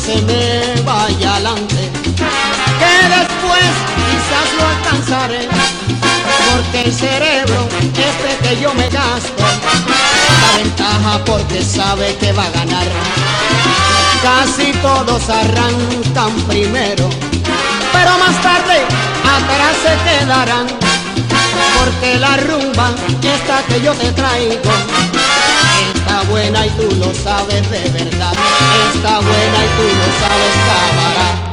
se me vaya adelante, que después quizás lo alcanzaré, porque el cerebro este que yo me gasto da ventaja porque sabe que va a ganar. Casi todos arrancan primero, pero más tarde atrás se quedarán, porque la rumba esta que yo te traigo está buena y tú lo sabes de verdad, está buena y tú lo sabes, camarada.